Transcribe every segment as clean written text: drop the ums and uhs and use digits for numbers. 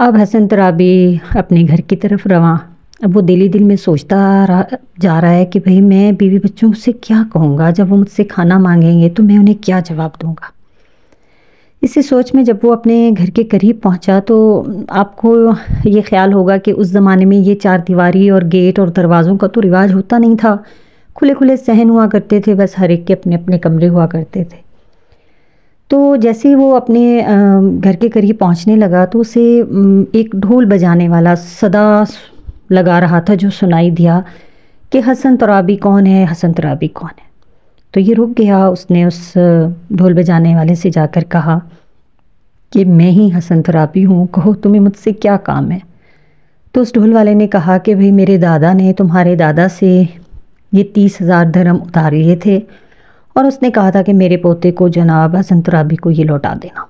اب حسن ترابی اپنے گھر کی طرف رواں۔ اب وہ دل ہی دل میں سوچتا جا رہا ہے کہ بھئی میں بیوی بچوں سے کیا کہوں گا، جب وہ مجھ سے کھانا مانگیں گے تو میں انہیں کیا جواب دوں گا۔ اسی سوچ میں جب وہ اپنے گھر کے قریب پہنچا تو آپ کو یہ خیال ہوگا کہ اس زمانے میں یہ چار دیواری اور گیٹ اور دروازوں کا تو رواج ہوتا نہیں تھا، کھلے کھلے صحن ہوا کرتے تھے، بس ہر ایک کے اپنے اپنے کمرے ہوا کرتے تھے۔ تو جیسے ہی وہ اپنے گھر کے قریب پہنچنے لگا تو اسے ایک ڈھول بجانے والا صدا لگا رہا تھا، جو سنائی دیا کہ حسن ترابی کون ہے، حسن ترابی کون ہے۔ تو یہ رک گیا، اس نے اس ڈھول بجانے والے سے جا کر کہا کہ میں ہی حسن ترابی ہوں، کہو تمہیں مجھ سے کیا کام ہے۔ تو اس ڈھول والے نے کہا کہ بھئی میرے دادا نے تمہارے دادا سے یہ 30,000 درہم ادھار لیے تھے، اور اس نے کہا تھا کہ میرے پوتے کو جناب حسن ترابی کو یہ لوٹا دینا۔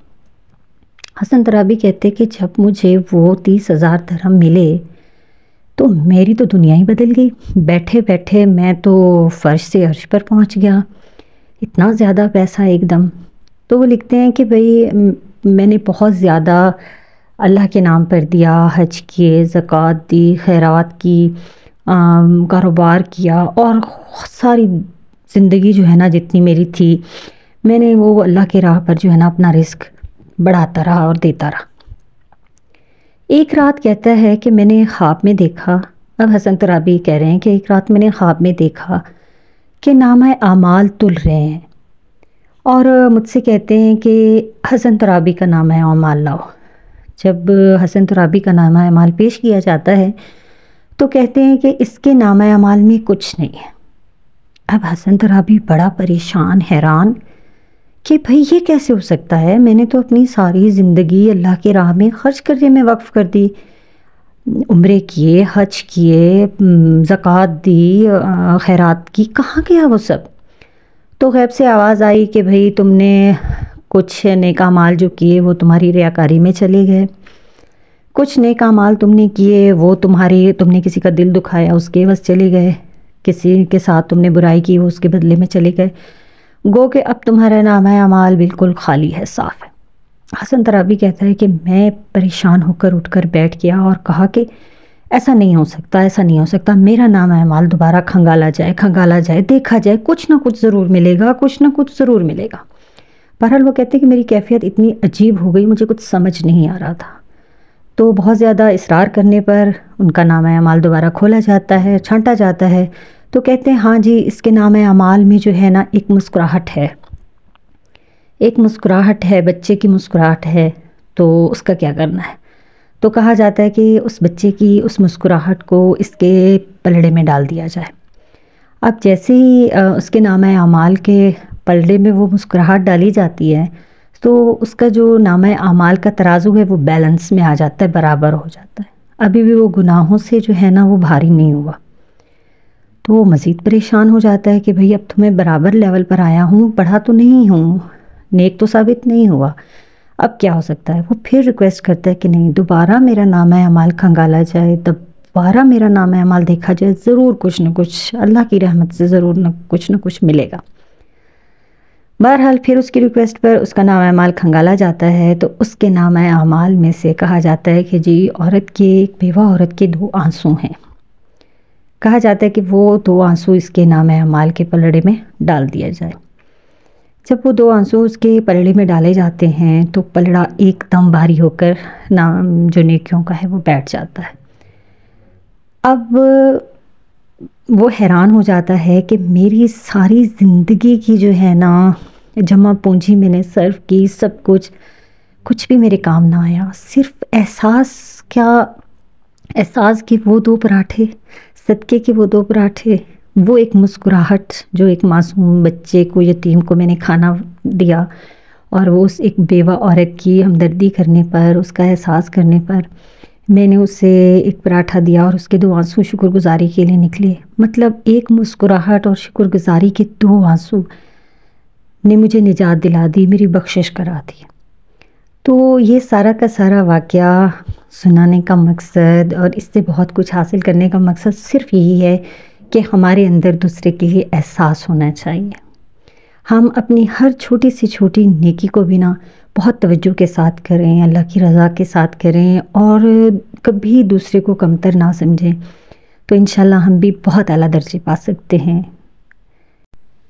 حسن ترابی کہتے کہ جب مجھے وہ 30,000 درہم ملے تو میری تو دنیا ہی بدل گئی، بیٹھے بیٹھے میں تو فرش سے عرش پر پہنچ گیا، اتنا زیادہ پیسہ ایک دم۔ تو وہ لکھتے ہیں کہ بھئی میں نے بہت زیادہ اللہ کے نام پر دیا، حج کیے، زکوٰۃ دی، خیرات کی، کاروبار کیا، اور ساری زندگی جو ہے نا جتنی میری تھی میں نے وہ اللہ کے راہ پر جو ہے نا اپنا رزق بڑھاتا رہا اور دیتا رہا۔ ایک رات کہتا ہے کہ میں نے خواب میں دیکھا، اب حسن ترابی کہہ رہے ہیں کہ ایک رات میں نے خواب میں دیکھا کہ نامہ اعمال تل رہے ہیں، اور مجھ سے کہتے ہیں کہ حسن ترابی کا نامہ اعمال لاؤ۔ جب حسن ترابی کا نامہ اعمال پیش کیا جاتا ہے تو کہتے ہیں کہ اس کے نامہ اعمال میں کچھ نہیں ہے۔ اب حسن ترابی بڑا پریشان، حیران کہ بھئی یہ کیسے ہو سکتا ہے، میں نے تو اپنی ساری زندگی اللہ کے راہ میں خرچ کرنے میں وقف کر دی، عمرے کیے، حج کیے، زکوٰۃ دی، خیرات کی، کہاں گیا وہ سب؟ تو غیب سے آواز آئی کہ بھئی تم نے کچھ نیک اعمال جو کیے وہ تمہاری ریاکاری میں چلے گئے، کچھ نیک اعمال تم نے کیے وہ تم نے کسی کا دل دکھایا اس کے عوض چلے گئے، کسی کے ساتھ تم نے برائی کی وہ اس کے بدلے میں چلے گئے، گو کہ اب تمہارا نامہ اعمال بالکل خالی ہے، صاف ہے۔ حسن ترابی کہتا ہے کہ میں پریشان ہو کر اٹھ کر بیٹھ گیا اور کہا کہ ایسا نہیں ہو سکتا، ایسا نہیں ہو سکتا، میرا نامہ اعمال دوبارہ کھنگالا جائے، دیکھا جائے، کچھ نہ کچھ ضرور ملے گا، کچھ نہ کچھ ضرور ملے گا۔ بہرحال وہ کہتے ہیں کہ میری کیفیت اتنی عجیب ہو گئی، مجھے کچھ سمجھ نہیں آ رہا تھا۔ تو بہت زیادہ اصرار کرنے پر ان کا نامہ اعمال دوبارہ کھولا جاتا ہے، چھانٹا جاتا ہے، تو کہتے ہیں ہاں جی اس کے نامہ اعمال میں جو ہے نا ایک مسکراہٹ ہے، ایک مسکراہٹ ہے، بچے کی مسکراہٹ ہے، تو اس کا کیا کرنا ہے؟ تو کہا جاتا ہے کہ اس بچے کی اس مسکراہٹ کو اس کے پلڑے میں ڈال دیا جائے۔ اب جیسے ہی اس کے نامہ اعمال کے پلڑے میں وہ مسکراہٹ ڈالی جاتی ہے تو اس کا جو نامہ اعمال کا ترازو ہے وہ بیلنس میں آ جاتا ہے، برابر ہو جاتا ہے، ابھی بھی وہ گناہوں سے جو ہے نا وہ بھاری نہیں ہوا۔ تو وہ مزید پریشان ہو جاتا ہے کہ بھئی اب تو میں برابر لیول پر آیا ہوں، پڑھا تو نہیں ہوں، نیک تو ثابت نہیں ہوا، اب کیا ہو سکتا ہے؟ وہ پھر ریکویسٹ کرتا ہے کہ نہیں، دوبارہ میرا نامہ اعمال کھنگالا جائے، دوبارہ میرا نامہ اعمال دیکھا جائے، ضرور کچھ نہ کچھ اللہ کی رحمت سے ضرور کچھ نہ کچھ ملے گا۔ بہرحال پھر اس کی ریکویسٹ پر اس کا نامہ اعمال کھنگالا جاتا ہے، تو اس کے نامہ اعمال میں سے کہا جاتا ہے کہ جی ایک بیوہ عورت کے 2 آنسو ہیں، کہا جاتا ہے کہ وہ 2 آنسو اس کے نامہ اعمال کے پلڑے میں ڈال دیا جائے۔ جب وہ 2 آنسو اس کے پلڑے میں ڈالے جاتے ہیں تو پلڑا ایک دم بھاری ہو کر جو نیکیوں کا ہے وہ بیٹھ جاتا ہے۔ اب وہ حیران ہو جاتا ہے کہ میری ساری زندگی کی جو ہے نا جمع پونجی میں نے صرف کی، سب کچھ بھی میرے کام نہ آیا، صرف احساس کہ وہ 2 پراٹھے، صدقے کے وہ 2 پراٹھے، وہ ایک مسکراہٹ جو ایک معصوم بچے کو، یتیم کو میں نے کھانا دیا، اور وہ اس ایک بیوہ عورت کی ہمدردی کرنے پر، اس کا احساس کرنے پر میں نے اسے ایک پراٹھا دیا، اور اس کے 2 آنسو شکر گزاری کے لیے نکلے۔ مطلب ایک مسکراہٹ اور شکر گزاری کے 2 آنسو نے مجھے نجات دلا دی، میری بخشش کرا دی۔ تو یہ سارا کا سارا واقعہ سنانے کا مقصد اور اس سے بہت کچھ حاصل کرنے کا مقصد صرف یہی ہے کہ ہمارے اندر دوسرے کے لیے احساس ہونا چاہیے، ہم اپنی ہر چھوٹی سے چھوٹی نیکی کو بھی نا بہت توجہ کے ساتھ کریں، اللہ کی رضا کے ساتھ کریں اور کبھی دوسرے کو کمتر نہ سمجھیں، تو انشاءاللہ ہم بھی بہت اعلیٰ درجے پا سکتے ہیں۔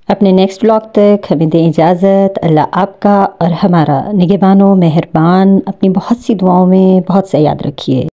اپنے نیکسٹ ولاگ تک ہمیں دیں اجازت۔ اللہ آپ کا اور ہمارا نگہبان و مہربان، اپنی بہت سی دعاؤں میں بہت سا یاد رکھیے۔